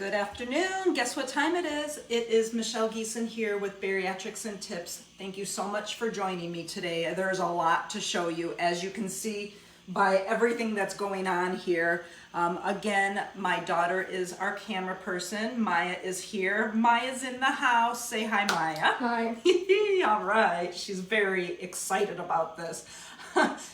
Good afternoon. Guess what time it is? It is Michelle Geeson here with Bariatrics and Tips. Thank you so much for joining me today. There's a lot to show you, as you can see by everything that's going on here. Again, my daughter is our camera person. Maya is here. Maya's in the house. Say hi, Maya. Hi. All right. She's very excited about this.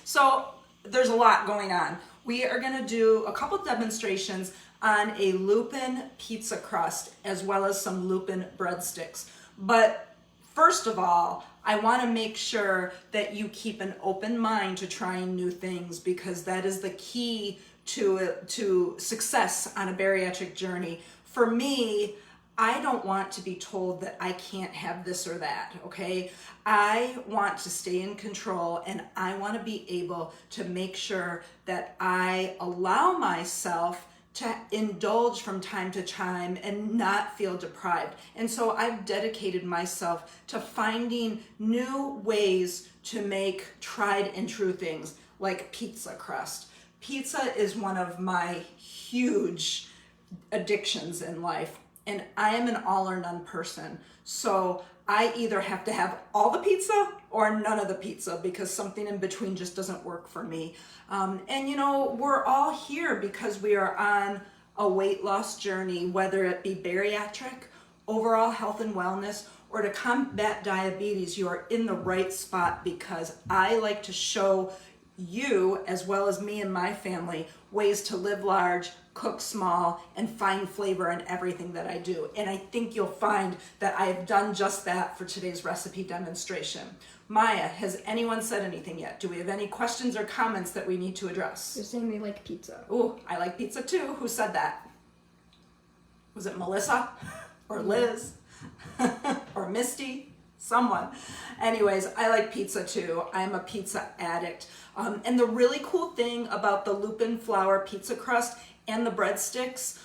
So there's a lot going on. We are going to do a couple demonstrations on a Lupin pizza crust as well as some Lupin breadsticks. But first of all, I want to make sure that you keep an open mind to trying new things, because that is the key to success on a bariatric journey. For me, I don't want to be told that I can't have this or that, okay? I want to stay in control, and I want to be able to make sure that I allow myself to indulge from time to time and not feel deprived. And so I've dedicated myself to finding new ways to make tried and true things like pizza crust. Pizza is one of my huge addictions in life, and I am an all or none person. So I either have to have all the pizza or none of the pizza, because something in between just doesn't work for me. And you know, we're all here because we are on a weight loss journey, whether it be bariatric, overall health and wellness, or to combat diabetes. You are in the right spot, because I like to show you, as well as me and my family, ways to live large, cook small, and find flavor in everything that I do. And I think you'll find that I have done just that for today's recipe demonstration. Maya, has anyone said anything yet? Do we have any questions or comments that we need to address? They're saying they like pizza. Ooh, I like pizza too. Who said that? Was it Melissa or Liz or Misty? Someone. Anyways, I like pizza too. I'm a pizza addict. And the really cool thing about the Lupin flour pizza crust and the breadsticks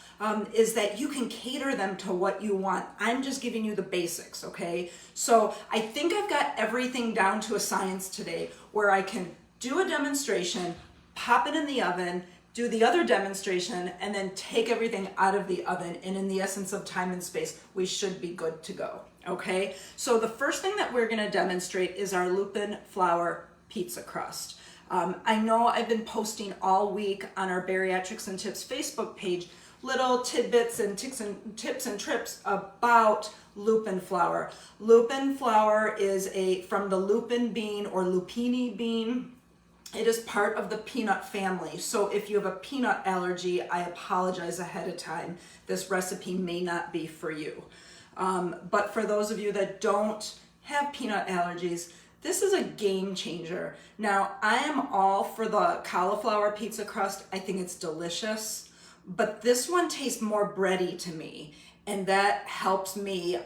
is that you can cater them to what you want. I'm just giving you the basics, okay? So I think I've got everything down to a science today, where I can do a demonstration, pop it in the oven, do the other demonstration, and then take everything out of the oven. And in the essence of time and space, we should be good to go, okay? So the first thing that we're gonna demonstrate is our Lupin flour pizza crust. I know I've been posting all week on our Bariatrics and Tips Facebook page little tidbits and tips and trips about Lupin flour. Lupin flour is from the Lupin bean or Lupine bean. It is part of the peanut family. So if you have a peanut allergy, I apologize ahead of time. This recipe may not be for you. But for those of you that don't have peanut allergies, this is a game changer. Now, I am all for the cauliflower pizza crust. I think it's delicious, but this one tastes more bready to me, and that helps me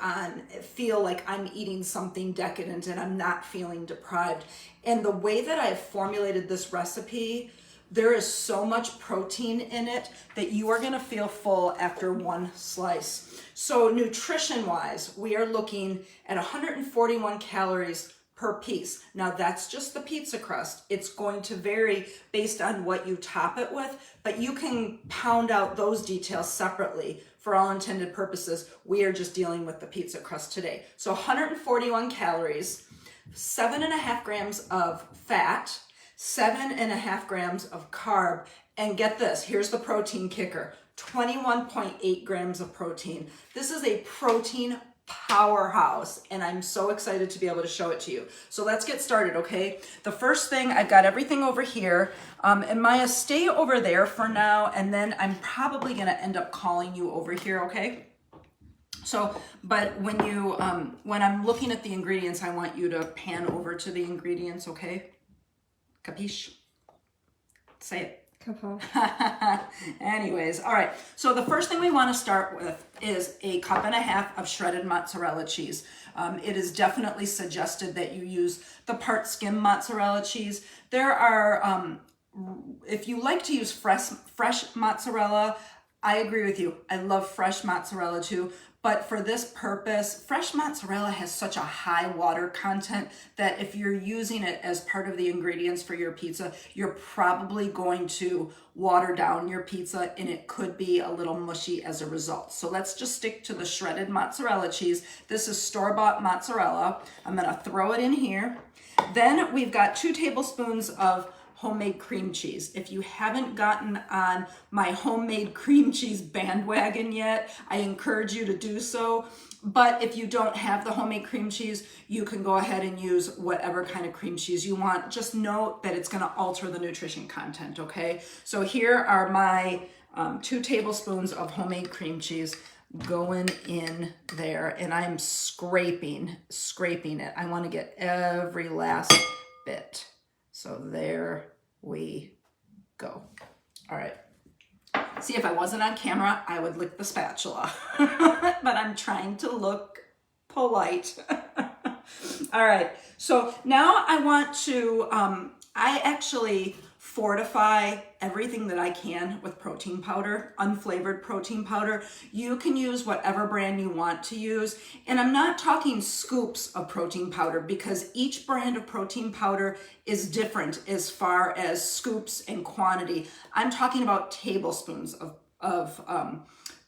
feel like I'm eating something decadent and I'm not feeling deprived. And the way that I've formulated this recipe, there is so much protein in it that you are gonna feel full after one slice. So nutrition-wise, we are looking at 141 calories per piece. Now that's just the pizza crust. It's going to vary based on what you top it with, but you can pound out those details separately. For all intended purposes, we are just dealing with the pizza crust today. So 141 calories, 7.5 grams of fat, 7.5 grams of carb, and get this, here's the protein kicker, 21.8 grams of protein. This is a protein powerhouse, and I'm so excited to be able to show it to you. So let's get started, okay? The first thing, I've got everything over here, and Maya, stay over there for now, and then I'm probably gonna end up calling you over here, okay? So, but when I'm looking at the ingredients, I want you to pan over to the ingredients, okay? Capiche? Say it. Anyways, all right. So the first thing we want to start with is a 1.5 cups of shredded mozzarella cheese. It is definitely suggested that you use the part skim mozzarella cheese. There are, if you like to use fresh mozzarella, I agree with you. I love fresh mozzarella too. But for this purpose, fresh mozzarella has such a high water content that if you're using it as part of the ingredients for your pizza, you're probably going to water down your pizza and it could be a little mushy as a result. So let's just stick to the shredded mozzarella cheese. This is store-bought mozzarella. I'm gonna throw it in here. Then we've got 2 tablespoons of homemade cream cheese. If you haven't gotten on my homemade cream cheese bandwagon yet, I encourage you to do so. But if you don't have the homemade cream cheese, you can go ahead and use whatever kind of cream cheese you want. Just note that it's gonna alter the nutrition content, okay? So here are my 2 tablespoons of homemade cream cheese going in there, and I'm scraping it. I wanna get every last bit. So there we go. All right. See, if I wasn't on camera, I would lick the spatula, but I'm trying to look polite. All right. So now I want to, I actually fortify everything that I can with protein powder, unflavored protein powder. You can use whatever brand you want to use. And I'm not talking scoops of protein powder because each brand of protein powder is different as far as scoops and quantity. I'm talking about tablespoons of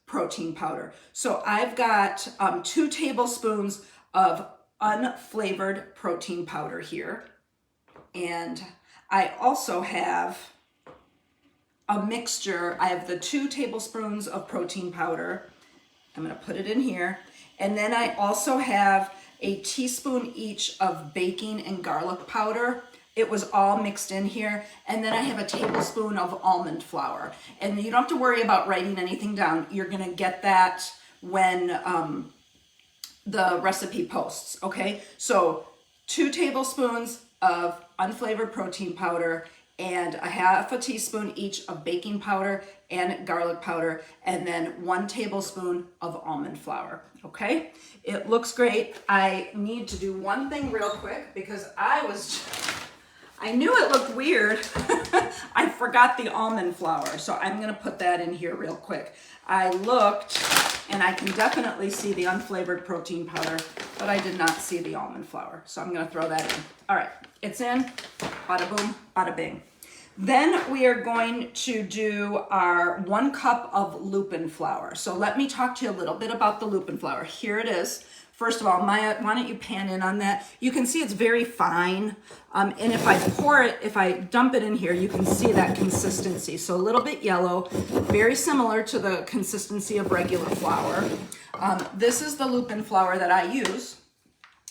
protein powder. So I've got 2 tablespoons of unflavored protein powder here. And I also have a mixture. I have the 2 tablespoons of protein powder. I'm gonna put it in here. And then I also have a teaspoon each of baking and garlic powder. It was all mixed in here. And then I have a tablespoon of almond flour. And you don't have to worry about writing anything down. You're gonna get that when the recipe posts, okay? So 2 tablespoons of unflavored protein powder and a half a teaspoon each of baking powder and garlic powder, and then 1 tablespoon of almond flour, okay? It looks great. I need to do one thing real quick because I knew it looked weird. I forgot the almond flour, so I'm gonna put that in here real quick. I looked and I can definitely see the unflavored protein powder, but I did not see the almond flour. So I'm gonna throw that in. All right, it's in, bada boom, bada bing. Then we are going to do our 1 cup of Lupin flour. So let me talk to you a little bit about the Lupin flour. Here it is. First of all, Maya, why don't you pan in on that? You can see it's very fine. And if I dump it in here, you can see that consistency. So a little bit yellow, very similar to the consistency of regular flour. This is the Lupin flour that I use.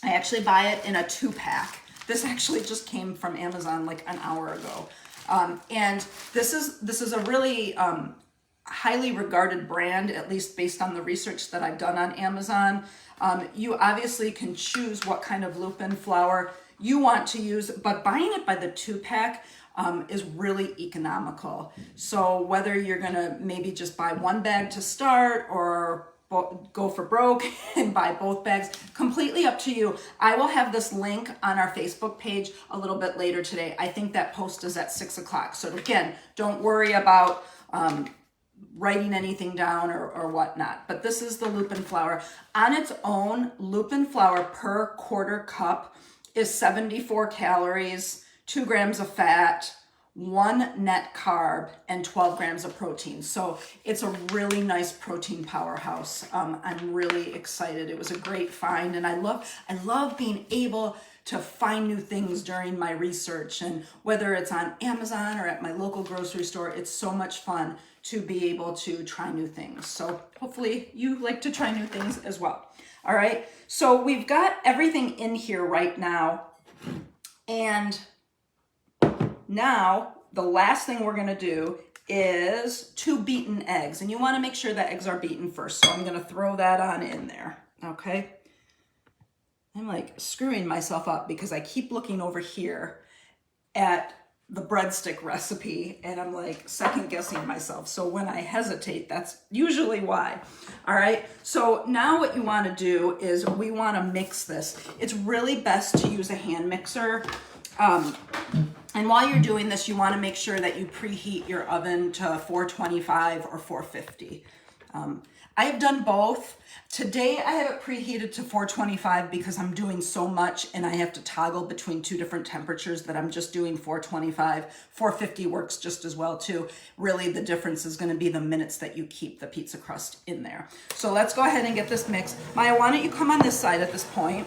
I actually buy it in a 2-pack. This actually just came from Amazon like an hour ago. And this is a really highly regarded brand, at least based on the research that I've done on Amazon. You obviously can choose what kind of Lupin flour you want to use, but buying it by the 2-pack is really economical. So whether you're gonna maybe just buy 1 bag to start or go for broke and buy both bags, completely up to you. I will have this link on our Facebook page a little bit later today. I think that post is at 6 o'clock. So again, don't worry about writing anything down or whatnot. But this is the Lupin flour. On its own, Lupin flour per quarter cup is 74 calories, 2 grams of fat, 1 net carb, and 12 grams of protein. So it's a really nice protein powerhouse. I'm really excited. It was a great find, and I love being able to find new things during my research, and whether it's on Amazon or at my local grocery store, it's so much fun to be able to try new things. So hopefully you like to try new things as well. All right, so we've got everything in here right now, and now the last thing we're gonna do is 2 beaten eggs, and you wanna make sure that eggs are beaten first. So I'm gonna throw that on in there, okay? I'm like screwing myself up because I keep looking over here at the breadstick recipe and I'm like second guessing myself. So when I hesitate, that's usually why. All right, so now what you wanna do is we wanna mix this. It's really best to use a hand mixer. And while you're doing this, you wanna make sure that you preheat your oven to 425 or 450. I've done both. Today I have it preheated to 425 because I'm doing so much and I have to toggle between two different temperatures that I'm just doing 425. 450 works just as well too. Really the difference is going to be the minutes that you keep the pizza crust in there. So let's go ahead and get this mixed. Maya, why don't you come on this side at this point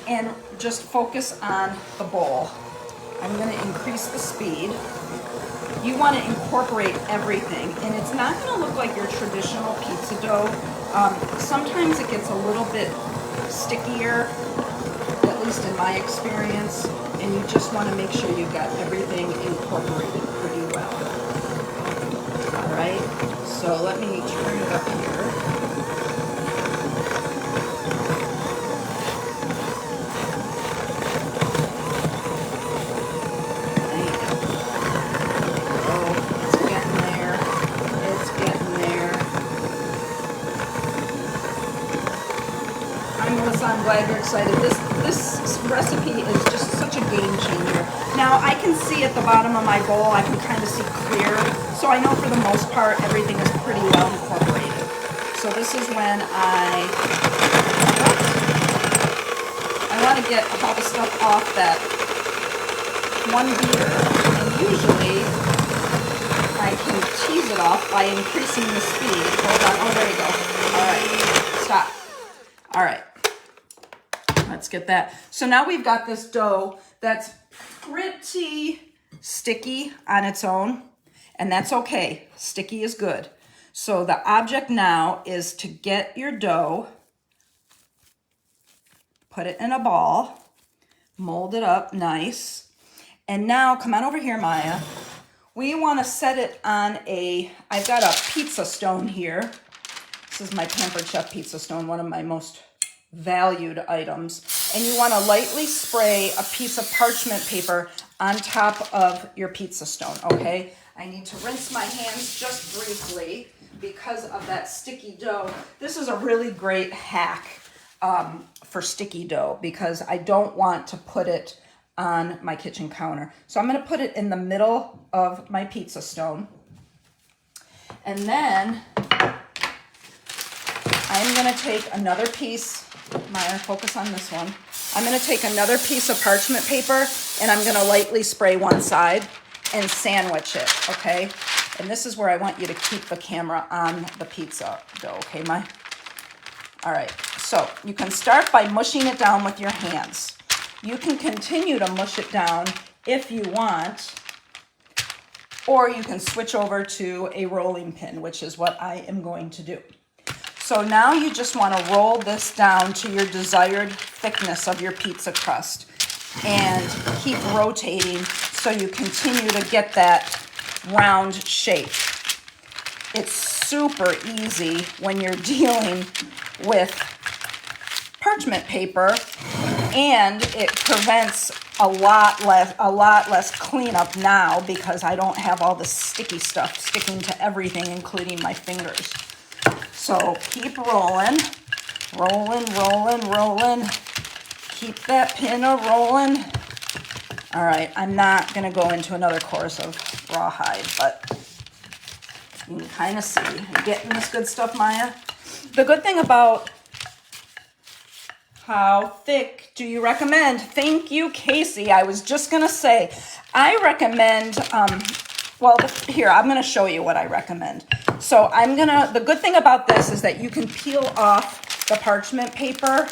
and just focus on the bowl. I'm going to increase the speed. You want to incorporate everything, and it's not going to look like your traditional pizza dough. Sometimes it gets a little bit stickier, at least in my experience, and you just want to make sure you've got everything incorporated pretty well. All right, so let me turn it up here. I'm glad you're excited. This recipe is just such a game changer. Now I can see at the bottom of my bowl, I can kind of see clear. So I know for the most part, everything is pretty well incorporated. So this is when I want to get all the stuff off that one beater. And usually I can tease it off by increasing the speed. Hold on, oh there you go. All right, stop. All right. Let's get that. So now we've got this dough that's pretty sticky on its own, and that's okay. Sticky is good. So the object now is to get your dough, put it in a ball, mold it up nice, and now come on over here, Maya. We want to set it on I've got a pizza stone here. This is my Pampered Chef pizza stone, one of my most valued items, and you want to lightly spray a piece of parchment paper on top of your pizza stone. Okay, I need to rinse my hands just briefly because of that sticky dough. This is a really great hack for sticky dough because I don't want to put it on my kitchen counter. So I'm going to put it in the middle of my pizza stone, and then I'm going to take another piece. Maya, focus on this one. I'm going to take another piece of parchment paper and I'm going to lightly spray one side and sandwich it, okay? And this is where I want you to keep the camera on the pizza dough, okay, Maya? All right, so you can start by mushing it down with your hands. You can continue to mush it down if you want, or you can switch over to a rolling pin, which is what I am going to do. So now you just want to roll this down to your desired thickness of your pizza crust and keep rotating so you continue to get that round shape. It's super easy when you're dealing with parchment paper, and it prevents a lot less cleanup now because I don't have all the sticky stuff sticking to everything, including my fingers. So keep rolling, rolling, rolling, rolling. Keep that pin a-rolling. All right, I'm not gonna go into another course of rawhide, but you can kind of see. You getting this good stuff, Maya? The good thing about how thick do you recommend? Thank you, Casey. I was just gonna say, I recommend, well, here, I'm gonna show you what I recommend. So the good thing about this is that you can peel off the parchment paper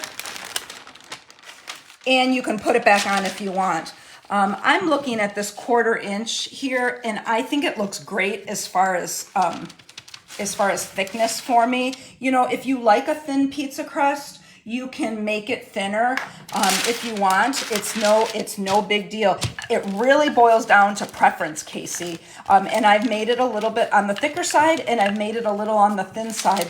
and you can put it back on if you want. I'm looking at this 1/4 inch here, and I think it looks great as far as thickness for me. You know, if you like a thin pizza crust, you can make it thinner if you want. It's no big deal. It really boils down to preference, Casey. And I've made it a little bit on the thicker side, and I've made it a little on the thin side,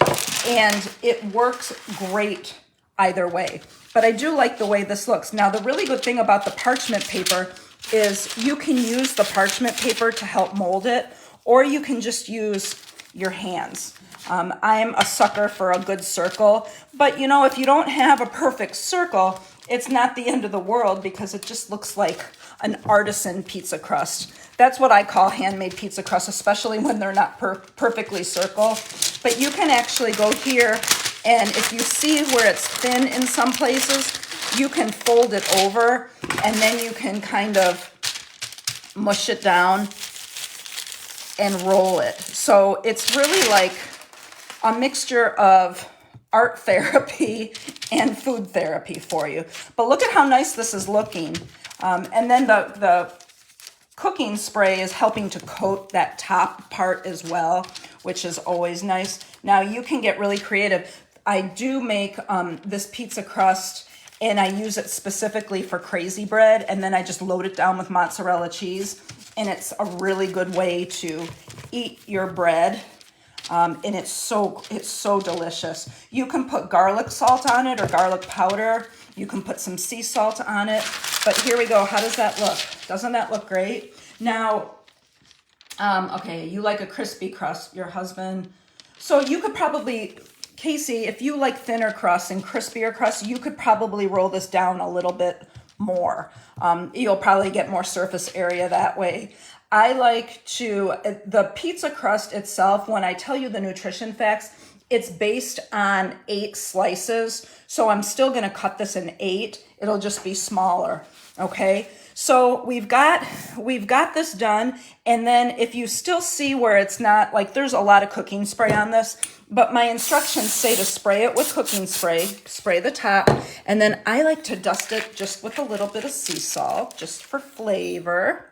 and it works great either way. But I do like the way this looks. Now, the really good thing about the parchment paper is you can use the parchment paper to help mold it, or you can just use your hands. I'm a sucker for a good circle, but you know, if you don't have a perfect circle, it's not the end of the world because it just looks like an artisan pizza crust. That's what I call handmade pizza crust, especially when they're not perfectly circle. But you can actually go here, and if you see where it's thin in some places, you can fold it over, and then you can kind of mush it down and roll it. So it's really like a mixture of art therapy and food therapy for you. But look at how nice this is looking. And then the cooking spray is helping to coat that top part as well, which is always nice. Now you can get really creative. I do make this pizza crust, and I use it specifically for crazy bread, and then I just load it down with mozzarella cheese, and it's a really good way to eat your bread. And it's so delicious. You can put garlic salt on it or garlic powder. You can put some sea salt on it. But here we go. How does that look? Doesn't that look great? Now, okay, you like a crispy crust, your husband. So you could probably, Casey, if you like thinner crust and crispier crust, you could probably roll this down a little bit more. You'll probably get more surface area that way. I like to, the pizza crust itself, when I tell you the nutrition facts, it's based on 8 slices. So I'm still going to cut this in 8. It'll just be smaller. Okay. So we've got this done. And then if you still see where it's not, like there's a lot of cooking spray on this, but my instructions say to spray it with cooking spray the top. And then I like to dust it just with a little bit of sea salt, just for flavor.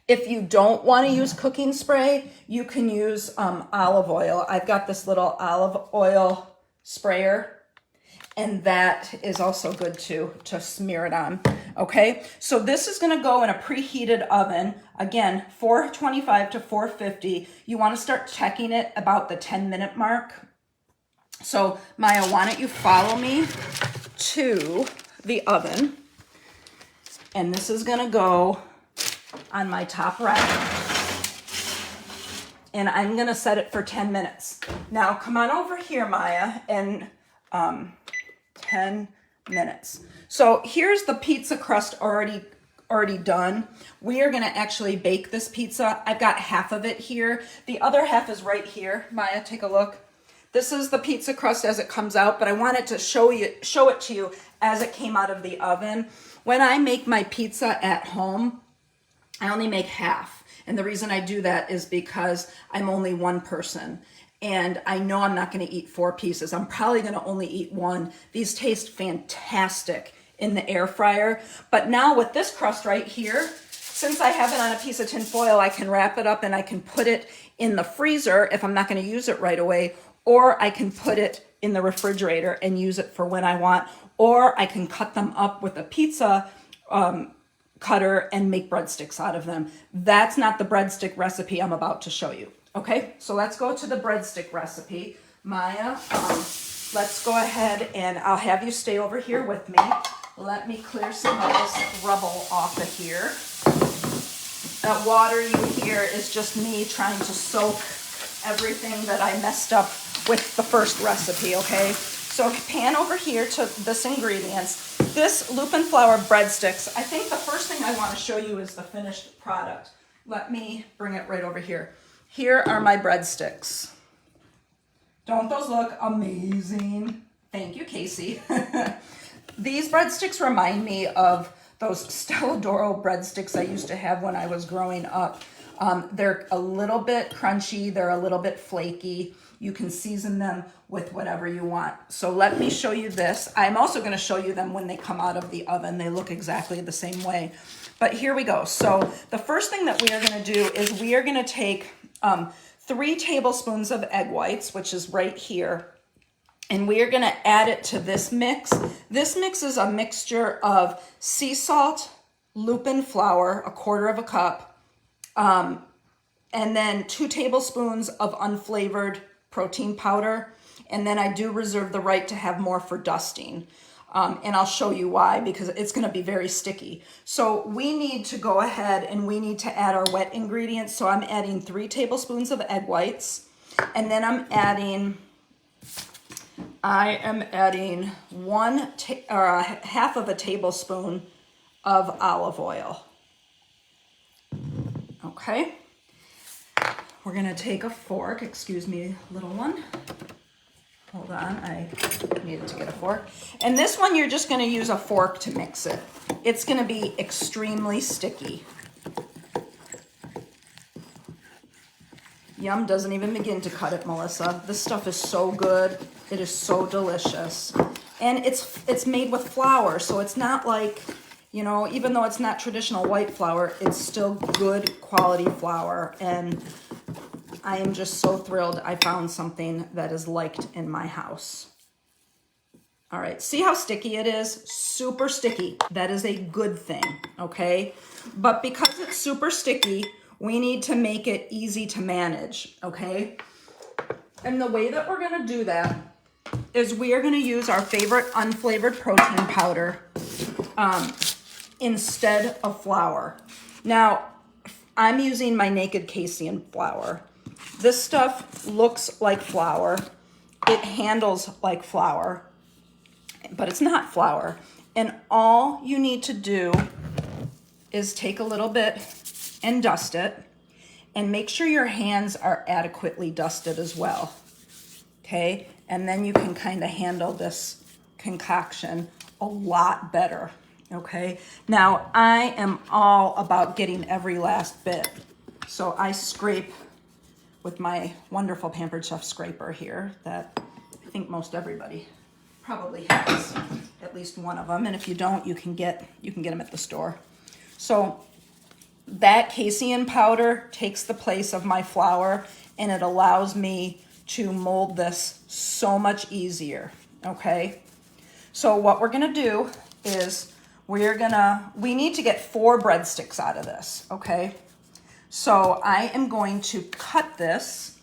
If you don't want to use cooking spray, you can use olive oil. I've got this little olive oil sprayer, and that is also good to smear it on. Okay, so this is going to go in a preheated oven. Again, 425 to 450. You want to start checking it about the 10-minute mark. So Maya, why don't you follow me to the oven? And this is going to go on my top rack, and I'm gonna set it for 10 minutes. Now come on over here, Maya, and 10 minutes. So here's the pizza crust already done. We are gonna actually bake this pizza. I've got half of it here. The other half is right here. Maya, take a look. This is the pizza crust as it comes out, but I wanted to show it to you as it came out of the oven. When I make my pizza at home, I only make half. And the reason I do that is because I'm only one person. And I know I'm not going to eat 4 pieces. I'm probably going to only eat 1. These taste fantastic in the air fryer. But now with this crust right here, since I have it on a piece of tin foil, I can wrap it up and I can put it in the freezer if I'm not going to use it right away. Or I can put it in the refrigerator and use it for when I want. Or I can cut them up with a pizza cutter and make breadsticks out of them. That's not the breadstick recipe I'm about to show you. Okay, so let's go to the breadstick recipe. Maya, let's go ahead and I'll have you stay over here with me. Let me clear some of this rubble off of here. That water you hear is just me trying to soak everything that I messed up with the first recipe, okay? So pan over here to this ingredients. This Lupin flour breadsticks, I think the first thing I want to show you is the finished product. Let me bring it right over here. Here are my breadsticks. Don't those look amazing? Thank you, Casey. These breadsticks remind me of those Stella D'Oro breadsticks I used to have when I was growing up. They're a little bit crunchy. They're a little bit flaky. You can season them with whatever you want. So let me show you this. I'm also going to show you them when they come out of the oven. They look exactly the same way. But here we go. So the first thing that we are going to do is we are going to take 3 tablespoons of egg whites, which is right here. And we are going to add it to this mix. This mix is a mixture of sea salt, Lupin flour, 1/4 cup, and then 2 tablespoons of unflavored protein powder. And then I do reserve the right to have more for dusting. And I'll show you why, because it's going to be very sticky. So we need to go ahead and we need to add our wet ingredients. So I'm adding 3 tablespoons of egg whites. And then I am adding 1/2 of a tablespoon of olive oil. Okay. We're gonna take a fork, excuse me, little one. Hold on, I needed to get a fork. And this one, you're just gonna use a fork to mix it. It's gonna be extremely sticky. Yum doesn't even begin to cut it, Melissa. This stuff is so good. It is so delicious. And it's made with flour, so it's not like, you know, even though it's not traditional white flour, it's still good quality flour. And I am just so thrilled I found something that is liked in my house. All right, see how sticky it is? Super sticky. That is a good thing, okay? But because it's super sticky, we need to make it easy to manage, okay? And the way that we're gonna do that is we are gonna use our favorite unflavored protein powder instead of flour. Now, I'm using my Naked Casein flour. This stuff looks like flour. It handles like flour, but it's not flour. And all you need to do is take a little bit and dust it, and make sure your hands are adequately dusted as well, okay? And then you can kind of handle this concoction a lot better, okay? Now, I am all about getting every last bit, so I scrape with my wonderful Pampered Chef scraper here that I think most everybody probably has at least one of them, and if you don't, you can get them at the store. So that casein powder takes the place of my flour, and it allows me to mold this so much easier, okay? So what we're gonna do is we need to get 4 breadsticks out of this, okay? So I am going to cut this,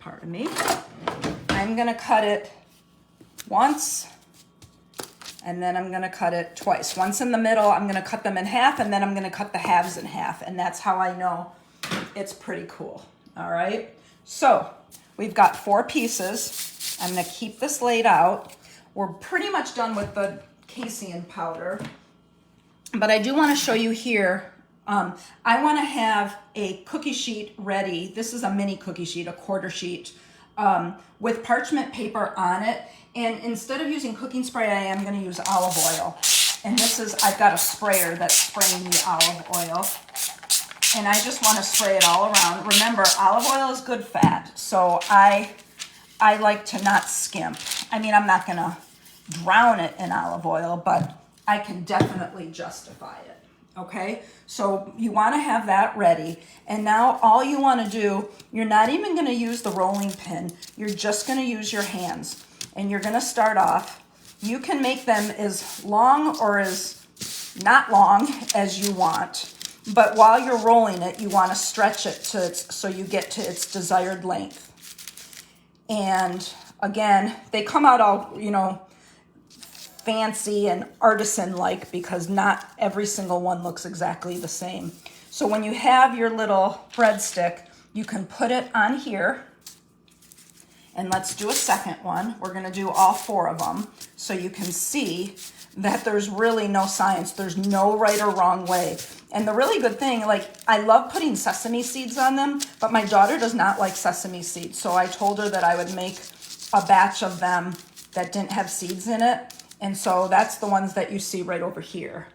pardon me, I'm gonna cut it once, and then I'm gonna cut it twice. Once in the middle, I'm gonna cut them in half, and then I'm gonna cut the halves in half, and that's how I know it's pretty cool, all right? So we've got 4 pieces. I'm gonna keep this laid out. We're pretty much done with the casein powder, but I do wanna show you here, I wanna have a cookie sheet ready. This is a mini cookie sheet, a quarter sheet, with parchment paper on it. And instead of using cooking spray, I am gonna use olive oil. And I've got a sprayer that's spraying the olive oil. And I just wanna spray it all around. Remember, olive oil is good fat, so I like to not skimp. I mean, I'm not gonna drown it in olive oil, but I can definitely justify it, okay? So you wanna have that ready. And now all you wanna do, you're not even gonna use the rolling pin, you're just gonna use your hands. And you're gonna start off, you can make them as long or as not long as you want, but while you're rolling it, you wanna stretch it so you get to its desired length. And again, they come out all, you know, fancy and artisan-like because not every single one looks exactly the same. So when you have your little breadstick, you can put it on here. And let's do a second one. We're gonna do all 4 of them so you can see that there's really no science. There's no right or wrong way. And the really good thing, like, I love putting sesame seeds on them, but my daughter does not like sesame seeds. So I told her that I would make a batch of them that didn't have seeds in it. And so that's the ones that you see right over here.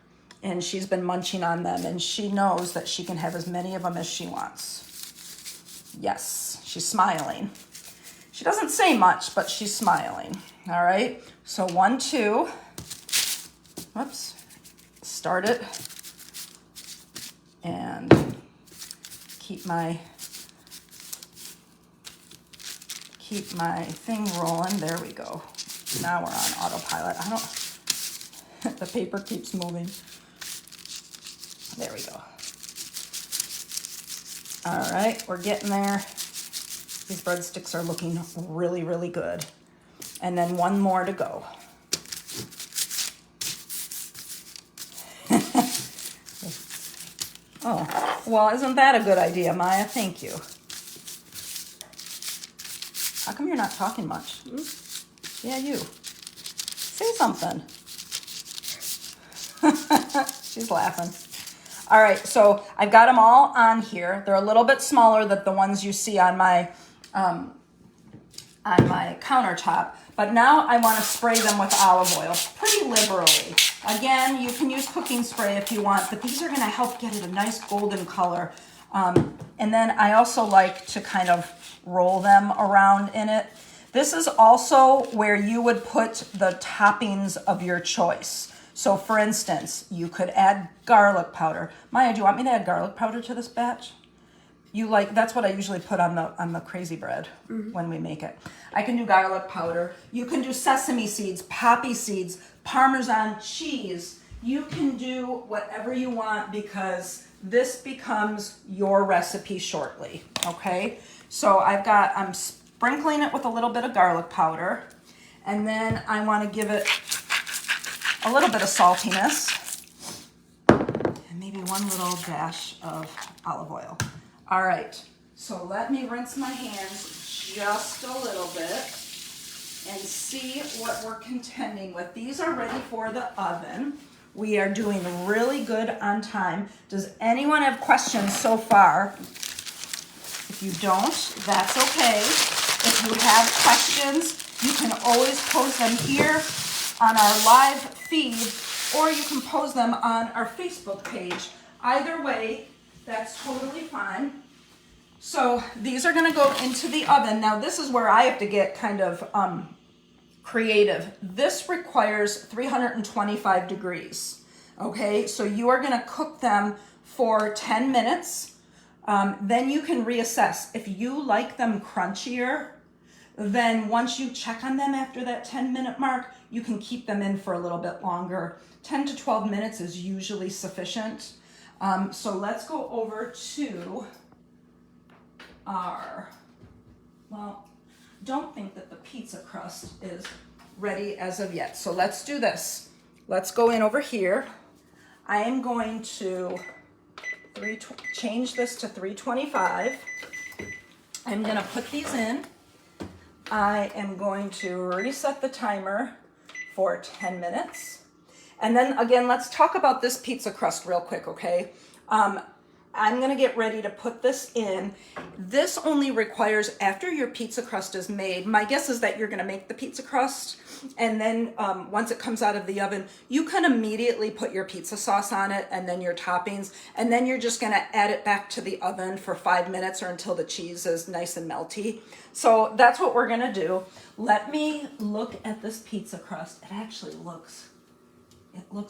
And she's been munching on them, and she knows that she can have as many of them as she wants. Yes, she's smiling. She doesn't say much, but she's smiling. All right, so 1, 2, whoops, start it, and keep my thing rolling. There we go. Now we're on autopilot. The paper keeps moving. There we go. All right, we're getting there. These breadsticks are looking really, really good. And then 1 more to go. Oh, well, isn't that a good idea, Maya? Thank you. How come you're not talking much? Yeah, you. Say something. She's laughing. All right, so I've got them all on here. They're a little bit smaller than the ones you see on my countertop. But now I want to spray them with olive oil pretty liberally. Again, you can use cooking spray if you want, but these are going to help get it a nice golden color. And then I also like to kind of roll them around in it. This is also where you would put the toppings of your choice. So for instance, you could add garlic powder. Maya, do you want me to add garlic powder to this batch? That's what I usually put on the crazy bread when we make it. I can do garlic powder. You can do sesame seeds, poppy seeds, Parmesan cheese. You can do whatever you want because this becomes your recipe shortly, okay? So I'm sprinkling it with a little bit of garlic powder, and then I want to give it a little bit of saltiness, and maybe one little dash of olive oil. All right, so let me rinse my hands just a little bit and see what we're contending with. These are ready for the oven. We are doing really good on time. Does anyone have questions so far? If you don't, that's okay. If you have questions, you can always pose them here on our live feed, or you can pose them on our Facebook page. Either way, that's totally fine. So these are gonna go into the oven. Now this is where I have to get kind of creative. This requires 325 degrees, okay? So you are gonna cook them for 10 minutes. Then you can reassess. If you like them crunchier, then once you check on them after that 10-minute mark, you can keep them in for a little bit longer. 10 to 12 minutes is usually sufficient. So let's go over to don't think that the pizza crust is ready as of yet. So let's do this. Let's go in over here. I am going to change this to 325. I'm gonna put these in. I am going to reset the timer for 10 minutes. And then again, let's talk about this pizza crust real quick, okay? I'm gonna get ready to put this in. This only requires, after your pizza crust is made, my guess is that you're gonna make the pizza crust, and then once it comes out of the oven, you can immediately put your pizza sauce on it and then your toppings, and then you're just gonna add it back to the oven for 5 minutes or until the cheese is nice and melty. So that's what we're gonna do. Let me look at this pizza crust. It actually looks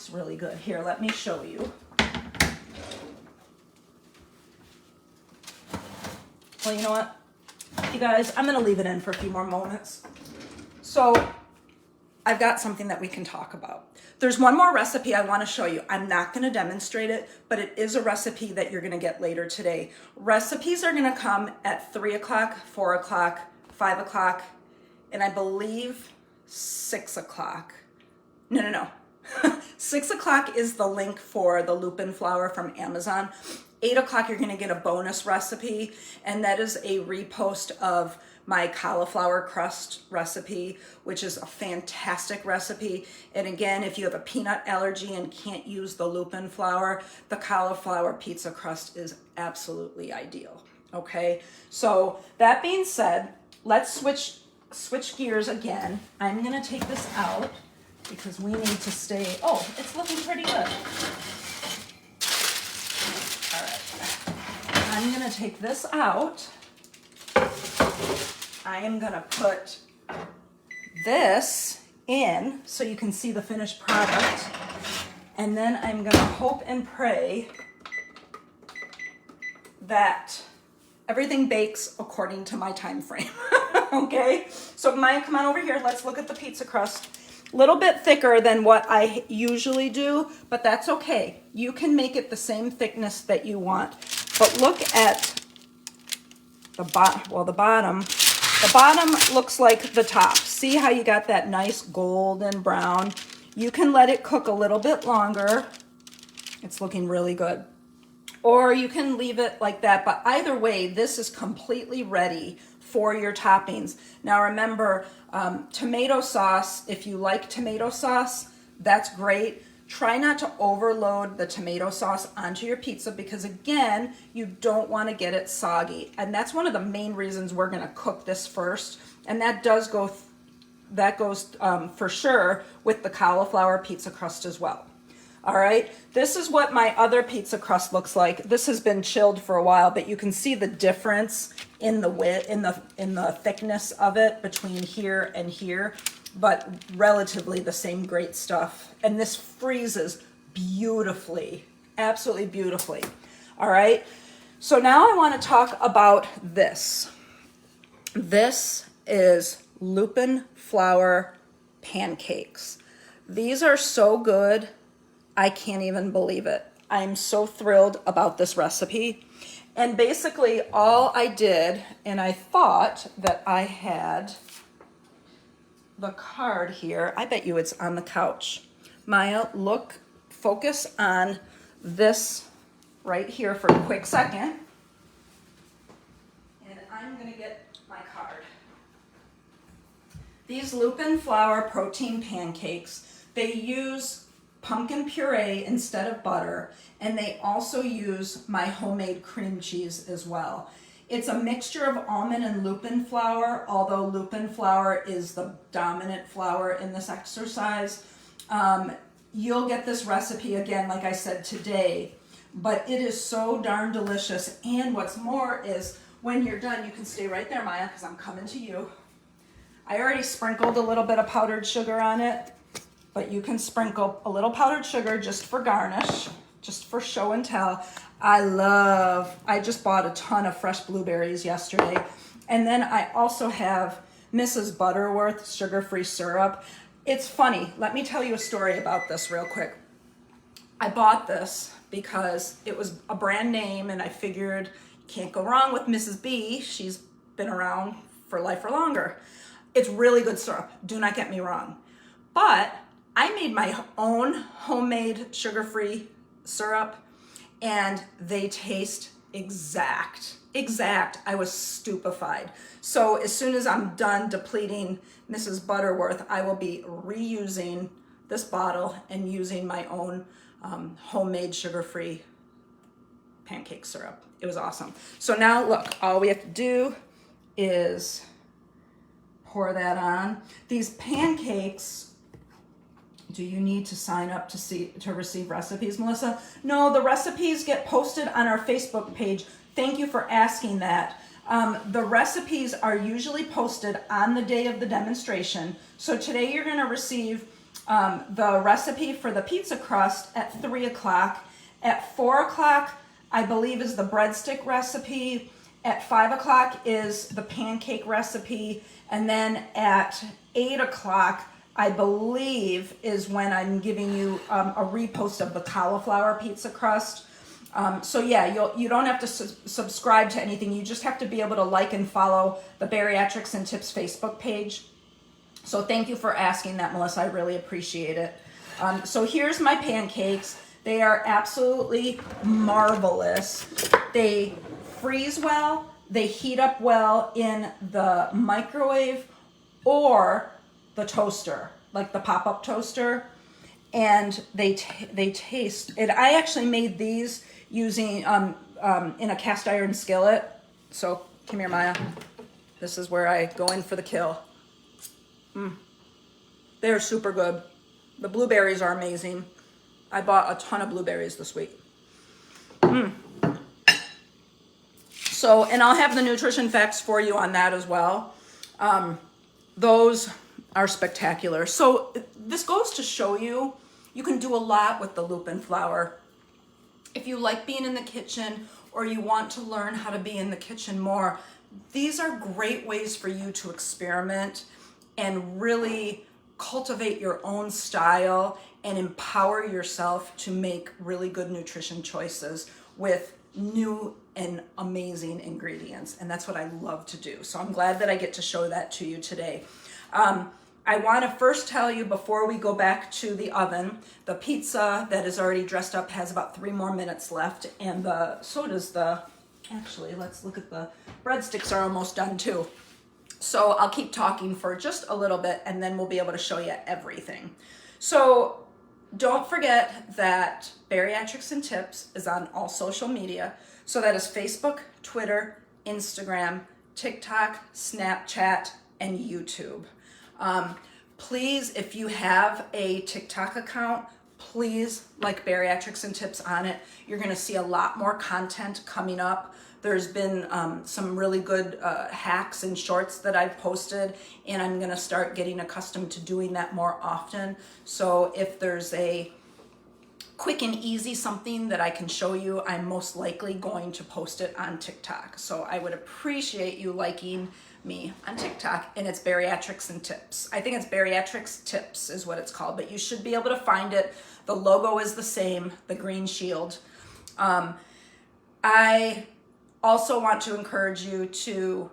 really good. Here, let me show you. Well, you know what, you guys, I'm gonna leave it in for a few more moments. So I've got something that we can talk about. There's one more recipe I wanna show you. I'm not gonna demonstrate it, but it is a recipe that you're gonna get later today. Recipes are gonna come at 3 o'clock, 4 o'clock, 5 o'clock, and I believe 6 o'clock. No. 6 o'clock is the link for the Lupin flour from Amazon. 8 o'clock, you're gonna get a bonus recipe, and that is a repost of my cauliflower crust recipe, which is a fantastic recipe. And again, if you have a peanut allergy and can't use the Lupin flour, the cauliflower pizza crust is absolutely ideal, okay? So that being said, let's switch gears again. I'm gonna take this out because we need to stay, oh, it's looking pretty good. All right, I'm gonna take this out. I am gonna put this in so you can see the finished product. And then I'm gonna hope and pray that everything bakes according to my time frame, okay? So Maya, come on over here, let's look at the pizza crust. A little bit thicker than what I usually do, but that's okay. You can make it the same thickness that you want. But look at the bottom. The bottom looks like the top. See how you got that nice golden brown? You can let it cook a little bit longer. It's looking really good. Or you can leave it like that, but either way, this is completely ready for your toppings. Now remember, tomato sauce, if you like tomato sauce, that's great. Try not to overload the tomato sauce onto your pizza because again, you don't want to get it soggy. And that's one of the main reasons we're going to cook this first. And that goes for sure with the cauliflower pizza crust as well. All right, this is what my other pizza crust looks like. This has been chilled for a while, but you can see the difference in the width, in the thickness of it between here and here, but relatively the same great stuff. And this freezes beautifully, absolutely beautifully. All right, so now I want to talk about this. This is Lupin flour pancakes. These are so good. I can't even believe it. I'm so thrilled about this recipe. And basically all I did, and I thought that I had the card here. I bet you it's on the couch. Maya, look, focus on this right here for a quick second. And I'm gonna get my card. These Lupin flour protein pancakes, they use pumpkin puree instead of butter, and they also use my homemade cream cheese as well. It's a mixture of almond and lupin flour, although lupin flour is the dominant flour in this exercise. You'll get this recipe again, like I said, today, but it is so darn delicious. And what's more is when you're done, you can stay right there, Maya, because I'm coming to you. I already sprinkled a little bit of powdered sugar on it, but you can sprinkle a little powdered sugar just for garnish, just for show and tell. I just bought a ton of fresh blueberries yesterday. And then I also have Mrs. Butterworth sugar-free syrup. It's funny, let me tell you a story about this real quick. I bought this because it was a brand name and I figured can't go wrong with Mrs. B. She's been around for life or longer. It's really good syrup, do not get me wrong. But I made my own homemade sugar-free syrup and they taste exact. I was stupefied. So as soon as I'm done depleting Mrs. Butterworth, I will be reusing this bottle and using my own homemade sugar-free pancake syrup. It was awesome. So now look, all we have to do is pour that on. These pancakes, do you need to sign up to receive recipes, Melissa? No, the recipes get posted on our Facebook page. Thank you for asking that. The recipes are usually posted on the day of the demonstration. So today you're gonna receive the recipe for the pizza crust at 3 o'clock. At 4 o'clock, I believe, is the breadstick recipe. At 5 o'clock is the pancake recipe. And then at 8 o'clock, I believe, is when I'm giving you a repost of the cauliflower pizza crust. So yeah, you don't have to subscribe to anything. You just have to be able to like and follow the Bariatrics and Tips Facebook page. So thank you for asking that, Melissa. I really appreciate it. So here's my pancakes. They are absolutely marvelous. They freeze well. They heat up well in the microwave or the toaster, like the pop-up toaster, and they taste it. I actually made these using in a cast iron skillet. So come here, Maya. This is where I go in for the kill. They're super good. The blueberries are amazing. I bought a ton of blueberries this week. So, and I'll have the nutrition facts for you on that as well. Those are spectacular. So this goes to show you, you can do a lot with the Lupin flour. If you like being in the kitchen or you want to learn how to be in the kitchen more, these are great ways for you to experiment and really cultivate your own style and empower yourself to make really good nutrition choices with new and amazing ingredients. And that's what I love to do. So I'm glad that I get to show that to you today. I want to first tell you before we go back to the oven, the pizza that is already dressed up has about 3 more minutes left, and so does actually, let's look at the breadsticks are almost done too. So I'll keep talking for just a little bit and then we'll be able to show you everything. So Don't forget that Bariatrics and Tips is on all social media. So that is Facebook, Twitter, Instagram, TikTok, Snapchat, and YouTube. Please, if you have a TikTok account, please like Bariatrics and Tips on it. You're going to see a lot more content coming up. There's been some really good hacks and shorts that I've posted, and I'm going to start getting accustomed to doing that more often. So if there's a quick and easy something that I can show you, I'm most likely going to post it on TikTok. So I would appreciate you liking me on TikTok, and it's Bariatrics and Tips. I think it's Bariatrics Tips is what it's called, but you should be able to find it. The logo is the same, the green shield. I also want to encourage you to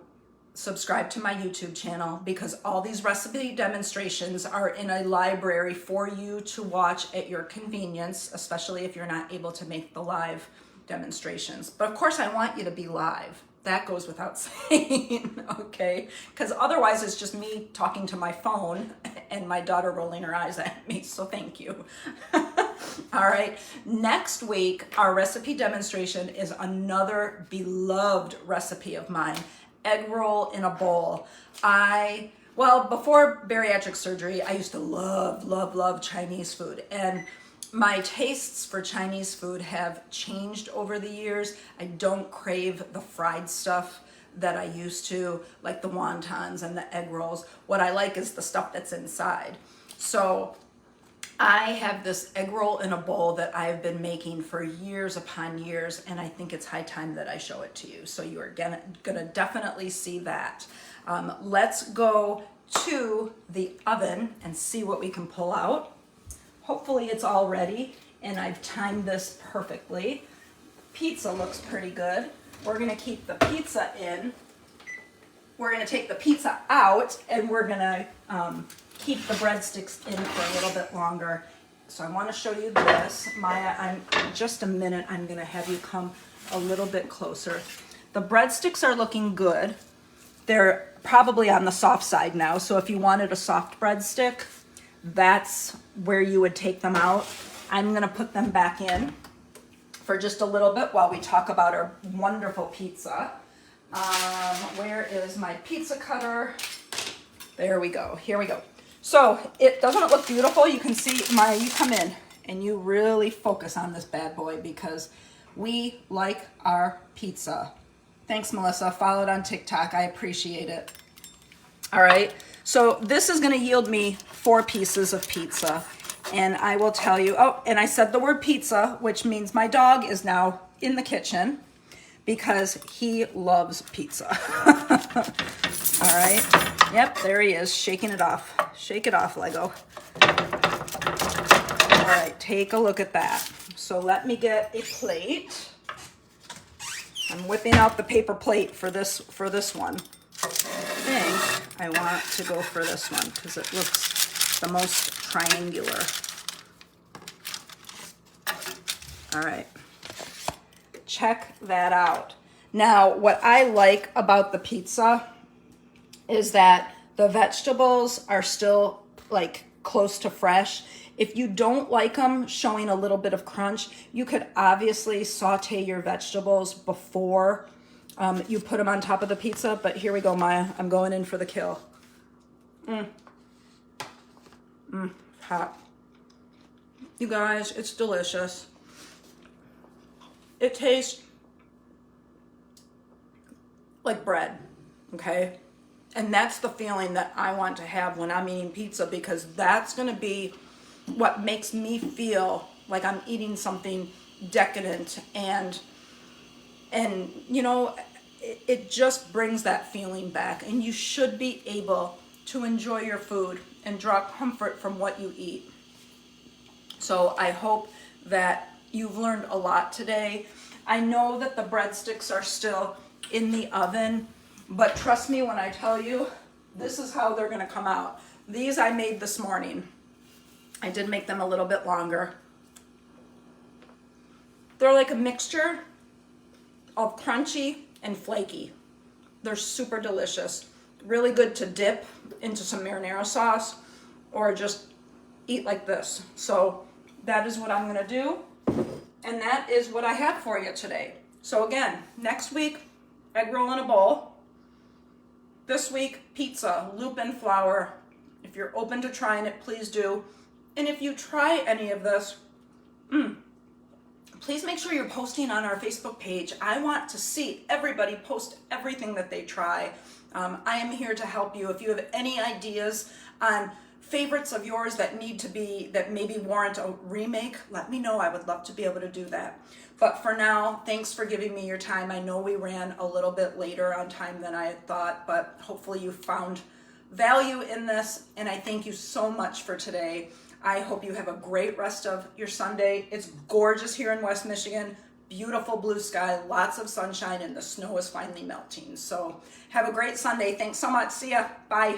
subscribe to my YouTube channel, because all these recipe demonstrations are in a library for you to watch at your convenience, especially if you're not able to make the live demonstrations. But of course I want you to be live. That goes without saying, okay? Because otherwise it's just me talking to my phone and my daughter rolling her eyes at me, so thank you. All right, next week, our recipe demonstration is another beloved recipe of mine, egg roll in a bowl. Before bariatric surgery, I used to love Chinese food, and my tastes for Chinese food have changed over the years. I don't crave the fried stuff that I used to, like the wontons and the egg rolls. What I like is the stuff that's inside. So I have this egg roll in a bowl that I've been making for years upon years, and I think it's high time that I show it to you. So you are gonna definitely see that. Let's go to the oven and see what we can pull out. Hopefully it's all ready, and I've timed this perfectly. Pizza looks pretty good. We're gonna keep the pizza in. We're gonna take the pizza out, and we're gonna keep the breadsticks in for a little bit longer. So I wanna show you this. Maya, in just a minute, I'm gonna have you come a little bit closer. The breadsticks are looking good. They're probably on the soft side now, so if you wanted a soft breadstick, that's where you would take them out. I'm gonna put them back in for just a little bit while we talk about our wonderful pizza. Where is my pizza cutter? There we go, here we go. So doesn't it look beautiful? You can see, Maya, you come in and you really focus on this bad boy, because we like our pizza. Thanks, Melissa, followed on TikTok, I appreciate it. All right, so this is gonna yield me 4 pieces of pizza. And I will tell you, oh, and I said the word pizza, which means my dog is now in the kitchen because he loves pizza. All right, yep, there he is, shaking it off. Shake it off, Lego. All right, take a look at that. So let me get a plate. I'm whipping out the paper plate for this one. I think I want to go for this one because it looks the most triangular. All right, check that out. Now, what I like about the pizza is that the vegetables are still like close to fresh. If you don't like them showing a little bit of crunch, you could obviously saute your vegetables before you put them on top of the pizza, but here we go, Maya. I'm going in for the kill. Hot. You guys, it's delicious. It tastes like bread, okay? And that's the feeling that I want to have when I'm eating pizza, because that's gonna be what makes me feel like I'm eating something decadent, and you know, it just brings that feeling back. And you should be able to enjoy your food and draw comfort from what you eat. So I hope that you've learned a lot today. I know that the breadsticks are still in the oven, but trust me when I tell you, this is how they're gonna come out. These I made this morning. I did make them a little bit longer. They're like a mixture of crunchy and flaky. They're super delicious. Really good to dip into some marinara sauce or just eat like this. So that is what I'm gonna do. And that is what I have for you today. So again, next week, egg roll in a bowl. This week, pizza, Lupin flour. If you're open to trying it, please do. And if you try any of this, please make sure you're posting on our Facebook page. I want to see everybody post everything that they try. I am here to help you. If you have any ideas on favorites of yours that maybe warrant a remake, let me know. I would love to be able to do that. But for now, thanks for giving me your time. I know we ran a little bit later on time than I had thought, but hopefully you found value in this, and I thank you so much for today. I hope you have a great rest of your Sunday. It's gorgeous here in West Michigan. Beautiful blue sky, lots of sunshine, and the snow is finally melting. So have a great Sunday. Thanks so much. See ya. Bye.